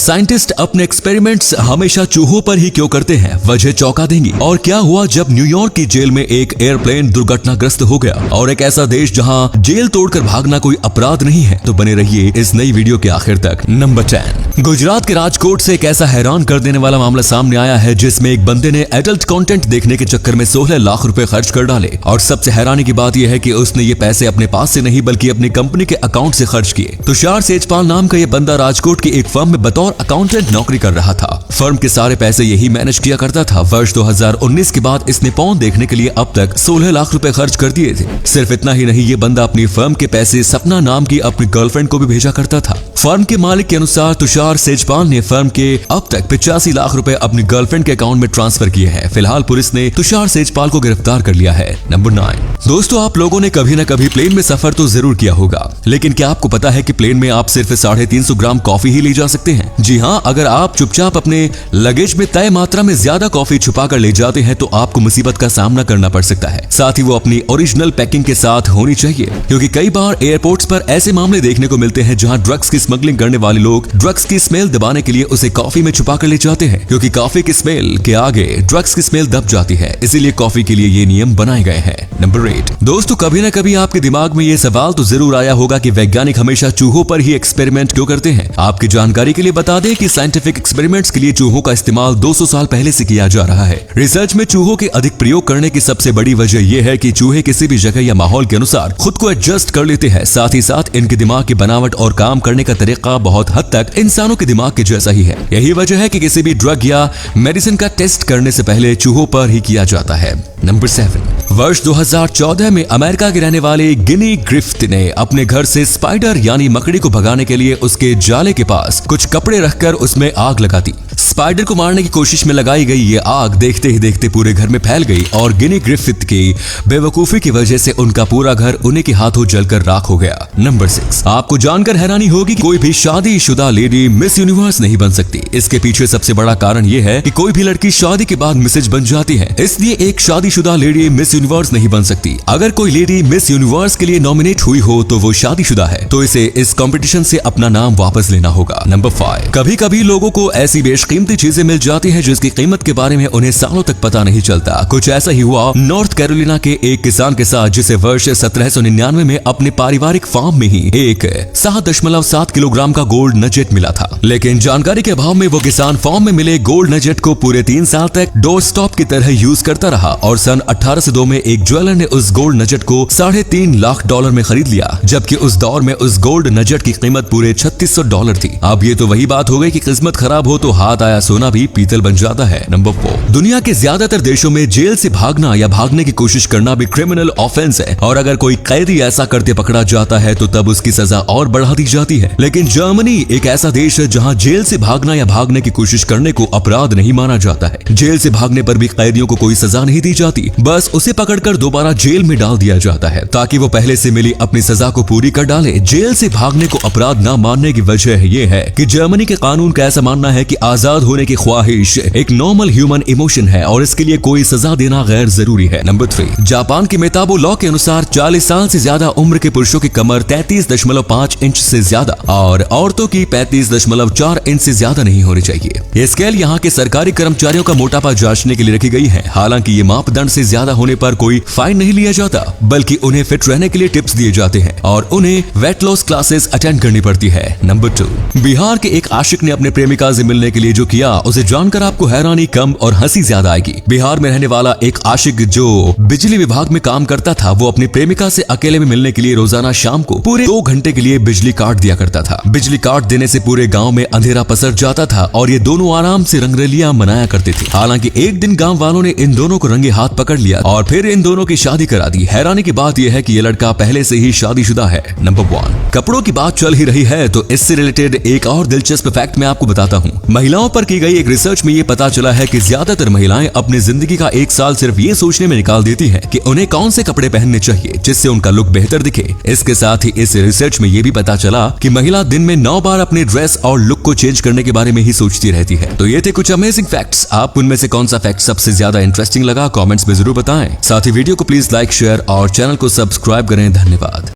Scientist अपने experiments हमेशा चूहों पर ही क्यों करते हैं, वजह चौंका देंगी। और क्या हुआ जब न्यूयॉर्क की जेल में एक एयरप्लेन दुर्घटनाग्रस्त हो गया, और एक ऐसा देश जहां जेल तोड़कर भागना कोई अपराध नहीं है। तो बने रहिए इस नई वीडियो के आखिर तक। नंबर 10, गुजरात के राजकोट से एक ऐसा हैरान कर देने वाला मामला सामने आया है जिसमें एक बंदे ने एडल्ट कंटेंट देखने के चक्कर में 16 लाख रुपए खर्च कर डाले। और सबसे हैरानी की बात यह है कि उसने ये पैसे अपने पास से नहीं बल्कि अपनी कंपनी के अकाउंट से खर्च किए। तुषार सेजपाल नाम का ये बंदा राजकोट की एक फर्म में बतौर अकाउंटेंट नौकरी कर रहा था। फर्म के सारे पैसे यही मैनेज किया करता था। वर्ष 2019 के बाद इसने पॉन देखने के लिए अब तक 16 लाख रुपए खर्च कर दिए थे। सिर्फ इतना ही नहीं, ये बंदा अपनी फर्म के पैसे सपना नाम की अपनी गर्लफ्रेंड को भी भेजा करता था। फर्म के मालिक के अनुसार तुषार सेजपाल ने फर्म के अब तक 85 लाख रुपए अपनी गर्लफ्रेंड के अकाउंट में ट्रांसफर किए हैं। फिलहाल पुलिस ने तुषार सेजपाल को गिरफ्तार कर लिया है। नंबर 9, दोस्तों आप लोगों ने कभी न कभी प्लेन में सफर तो जरूर किया होगा, लेकिन क्या आपको पता है कि प्लेन में आप सिर्फ 350 ग्राम कॉफी ही ले जा सकते हैं। जी हाँ, अगर आप चुपचाप अपने लगेज में तय मात्रा में ज्यादा कॉफी छुपा कर ले जाते हैं तो आपको मुसीबत का सामना करना पड़ सकता है। साथ ही वो अपनी ओरिजिनल पैकिंग के साथ होनी चाहिए, क्योंकि कई बार एयरपोर्ट्स पर ऐसे मामले देखने को मिलते हैं जहां ड्रग्स की स्मगलिंग करने वाले लोग ड्रग्स की स्मेल दबाने के लिए उसे कॉफी में छुपा कर ले जाते हैं, क्योंकि कॉफी की स्मेल के आगे ड्रग्स की स्मेल दब जाती है। इसीलिए कॉफी के लिए ये नियम बनाए गए हैं। नंबर 8, दोस्तों कभी न कभी आपके दिमाग में ये सवाल तो जरूर आया होगा कि वैज्ञानिक हमेशा चूहों पर ही एक्सपेरिमेंट क्यों करते हैं। आपकी जानकारी के लिए बता दें कि साइंटिफिक एक्सपेरिमेंट्स के लिए चूहों का इस्तेमाल 200 साल पहले से किया जा रहा है। रिसर्च में चूहों के अधिक प्रयोग करने की सबसे बड़ी वजह यह है कि चूहे किसी भी जगह या माहौल के अनुसार खुद को एडजस्ट कर लेते हैं। साथ ही साथ इनके दिमाग की बनावट और काम करने का तरीका बहुत हद तक इंसानों के दिमाग के जैसा ही है। यही वजह है कि किसी भी ड्रग या मेडिसिन का टेस्ट करने से पहले चूहों पर ही किया जाता है। नंबर 7, वर्ष 2014 में अमेरिका के रहने वाले गिनी ग्रिफ्ट ने अपने घर से स्पाइडर यानी मकड़ी को भगाने के लिए उसके जाले के पास कुछ कपड़े रखकर उसमें आग लगा दी। स्पाइडर को मारने की कोशिश में लगाई गई ये आग देखते ही देखते पूरे घर में फैल गई और गिनी ग्रिफिथ की बेवकूफी की वजह से उनका पूरा घर उन्हीं के हाथों जलकर राख हो गया। नंबर 6, आपको जानकर हैरानी होगी कि कोई भी शादीशुदा लेडी मिस यूनिवर्स नहीं बन सकती। इसके पीछे सबसे बड़ा कारण ये है कि कोई भी लड़की शादी के बाद मिसेज बन जाती है, इसलिए एक शादीशुदा लेडी मिस यूनिवर्स नहीं बन सकती। अगर कोई लेडी मिस यूनिवर्स के लिए नॉमिनेट हुई हो तो वो शादीशुदा है, तो इसे इस कंपटीशन से अपना नाम वापस लेना होगा। नंबर 5, कभी कभी लोगों को ऐसी बेशकीमती चीजें मिल जाती हैं जिसकी कीमत के बारे में उन्हें सालों तक पता नहीं चलता। कुछ ऐसा ही हुआ नॉर्थ कैरोलिना के एक किसान के साथ, जिसे वर्ष 1799 में अपने पारिवारिक फार्म में ही एक 7.7 किलोग्राम का गोल्ड नजेट मिला था। लेकिन जानकारी के अभाव में वो किसान फार्म में मिले गोल्ड नजेट को पूरे 3 साल तक डोर स्टॉप की तरह यूज करता रहा और सन 1802 में एक ज्वेलर ने उस गोल्ड नजेट को $3.5 लाख में खरीद लिया, जबकि उस दौर में उस गोल्ड नजेट की कीमत पूरे $3600 थी। अब ये तो वही बात हो गई कि किस्मत खराब हो तो हाथ आया सोना भी पीतल बन जाता है। नंबर 4, दुनिया के ज्यादातर देशों में जेल से भागना या भागने की कोशिश करना भी क्रिमिनल ऑफेंस है, और अगर कोई कैदी ऐसा करते पकड़ा जाता है तो तब उसकी सजा और बढ़ा दी जाती है। लेकिन जर्मनी एक ऐसा देश है जहां जेल से भागना या भागने की कोशिश करने को अपराध नहीं माना जाता है। जेल से भागने पर भी कैदियों को कोई सजा नहीं दी जाती, बस उसे पकड़कर दोबारा जेल में डाल दिया जाता है ताकि वो पहले से मिली अपनी सजा को पूरी कर डाले। जेल से भागने को अपराध न मानने की वजह ये है कि जर्मनी के कानून का ऐसा मानना है कि आजाद होने की ख्वाहिश एक नॉर्मल ह्यूमन इमोशन है और इसके लिए कोई सजा देना गैर जरूरी है। नंबर 3, जापान के मेताबो लॉ के अनुसार 40 साल से ज्यादा उम्र के पुरुषों की कमर 33.5 इंच से ज्यादा और औरतों की 35.4 इंच से ज्यादा नहीं होनी चाहिए। ये स्केल यहाँ के सरकारी कर्मचारियों का मोटापा जांचने के लिए रखी गई है। हालांकि ये मापदंड से ज्यादा होने पर कोई फाइन नहीं लिया जाता, बल्कि उन्हें फिट रहने के लिए टिप्स दिए जाते हैं और उन्हें वेट लॉस क्लासेस अटेंड करनी पड़ती है। नंबर 2, बिहार के एक आशिक ने अपने प्रेमिका से मिलने के लिए जो किया उसे जानकर आपको हैरानी कम और हंसी ज्यादा आएगी। बिहार में रहने वाला एक आशिक जो बिजली विभाग में काम करता था, वो अपनी प्रेमिका से अकेले में मिलने के लिए रोजाना शाम को पूरे 2 घंटे के लिए बिजली काट दिया करता था। बिजली काट देने से पूरे गांव में अंधेरा पसर जाता था और ये दोनों आराम से रंगरलियां मनाया करते थे। हालांकि एक दिन गांव वालों ने इन दोनों को रंगे हाथ पकड़ लिया और फिर इन दोनों की शादी करा दी। हैरानी की बात यह है कि ये लड़का पहले से ही शादीशुदा है। नंबर 1, कपड़ों की बात चल ही रही है तो इससे रिलेटेड एक और दिलचस्प फैक्ट मैं आपको बताता हूँ। महिलाओं पर की गई एक रिसर्च में ये पता चला है कि ज्यादातर महिलाएं अपनी जिंदगी का 1 साल सिर्फ ये सोचने में निकाल देती हैं कि उन्हें कौन से कपड़े पहनने चाहिए जिससे उनका लुक बेहतर दिखे। इसके साथ ही इस रिसर्च में ये भी पता चला कि महिला दिन में 9 बार अपने ड्रेस और लुक को चेंज करने के बारे में ही सोचती रहती है। तो ये थे कुछ अमेजिंग फैक्ट्स। आप उनमें से कौन सा फैक्ट सबसे ज्यादा इंटरेस्टिंग लगा कमेंट्स में जरूर बताएं। साथ ही वीडियो को प्लीज लाइक, शेयर और चैनल को सब्सक्राइब करें। धन्यवाद।